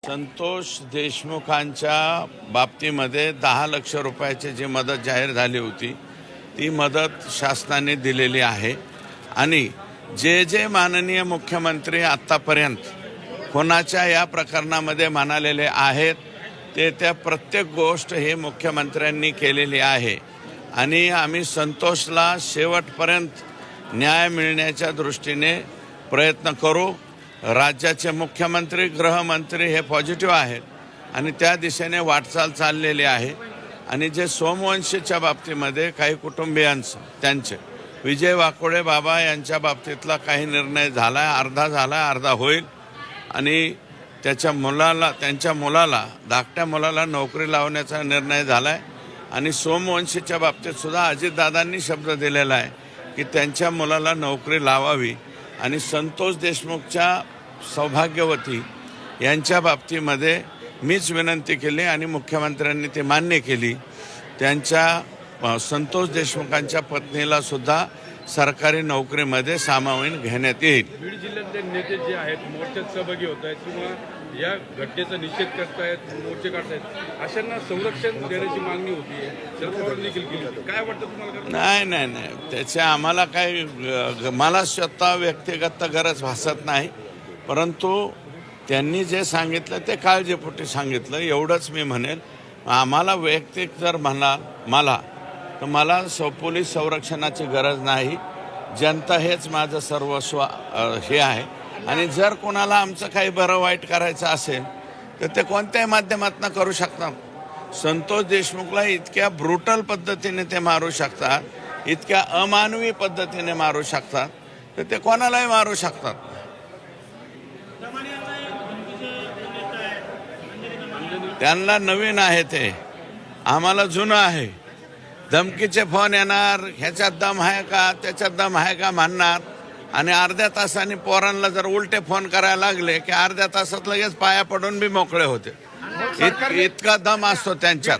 संतोष देशमुखांच्या बाबतीमध्ये 10 लाख रुपयाची जी मदत जाहीर झाली होती ती मदत शासनाने दिलेली आहे आणि जे माननीय मुख्यमंत्री आत्तापर्यंत कोणाच्या या प्रकरणामध्ये म्हणालेले आहेत त्या प्रत्येक गोष्ट हे मुख्यमंत्र्यांनी केलेली आहे आणि आम्ही संतोषला शेवटपर्यंत न्याय मिळण्याच्या दृष्टीने प्रयत्न करू। राज्याचे मुख्यमंत्री गृहमंत्री हे पॉझिटिव्ह आहेत आणि त्या दिशेने वाटचाल चाललेली आहे आणि जे सोमवंशीच्या बाबतीमध्ये काही कुटुंबियांचं त्यांचे विजय वाकोडे बाबा यांच्या बाबतीतला काही निर्णय झाला आहे, अर्धा झाला, अर्धा होईल आणि त्यांच्या मुलाला धाकट्या मुलाला नोकरी लावण्याचा निर्णय झाला आहे आणि सोमवंशीच्या बाबतीत सुद्धा अजितदादांनी शब्द दिलेला आहे की त्यांच्या मुलाला नोकरी लावावी आणि संतोष देशमुखच्या सौभाग्यवती यांच्या बाबतीमध्ये मीच विनंती केली आणि मुख्यमंत्र्यांनी ते मान्य केली। त्यांच्या संतोष देशमुखांच्या पत्नीला सुद्धा सरकारी नोकरीमध्ये सामावून घेण्यात येईल। बीड जिल्ह्यातले नेते जे आहेत मोर्चात सहभागी होत आहेत किंवा या घटनेचा निषेध करतायत, मोर्चे काढतायत, अशांना संरक्षण देण्याची मागणी होती शरद पवारांनी देखील केली। काय वाटतं तुम्हाला? नाही त्याचे आम्हाला काही मला स्वतः व्यक्तिगत गरज भासत नाही, परंतु त्यांनी जे सांगितलं ते काळजीपोटी सांगितलं एवढंच मी म्हणेल। आम्हाला वैयक्तिक जर म्हणाल तर मला पोलीस संरक्षणाची गरज नाही, जनता हेच माझं सर्वस्व हे आहे आणि जर कोणाला आमचं काही बरं वाईट करायचं असेल तर ते कोणत्याही माध्यमातून करू शकतात। संतोष देशमुखला इतक्या ब्रुटल पद्धतीने ते मारू शकतात, इतक्या अमानवी पद्धतीने मारू शकतात तर ते कोणालाही मारू शकतात। त्यांना नवीन आहे ते, आम्हाला जुनं आहे। धमकीचे फोन येणार, ह्याच्यात दम आहे का त्याच्यात दम आहे का म्हणणार आणि अर्ध्या तासाने पोरांना जर उलटे फोन करायला लागले की अर्ध्या तासात लगेच पाया पडून बी मोकळे होते। इतका दम असतो त्यांच्यात,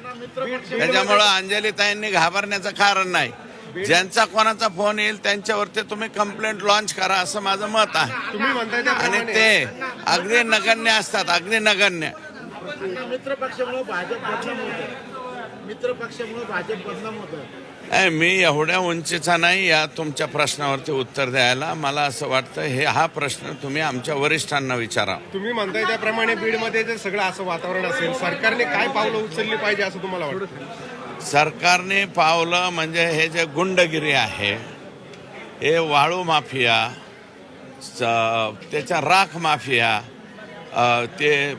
त्याच्यामुळं अंजलीताईंनी घाबरण्याचं कारण नाही। ज्यांचा कोणाचा फोन येईल त्यांच्यावरती तुम्ही कंप्लेंट लॉन्च करा असं माझं मत आहे आणि ते अगदी नगण्य असतात, अगदी नगण्य। मित्रपक्षामुळे भाजप बदनाम होतं। मी एवढ्या उंचीचा नाही या तुमच्या प्रश्नावरती उत्तर द्यायला। मला असं वाटतं हा प्रश्न तुम्ही आमच्या वरिष्ठांना विचारा। तुम्ही म्हणताय त्याप्रमाणे बीडमध्ये जर सगळं असं वातावरण असेल, सरकारने काय पावलं उचलली पाहिजे असं तुम्हाला वाटतं? सरकारने पावलं म्हणजे हे जे गुंडगिरी आहे, हे वाळू माफिया, त्याच्या राख माफिया, ते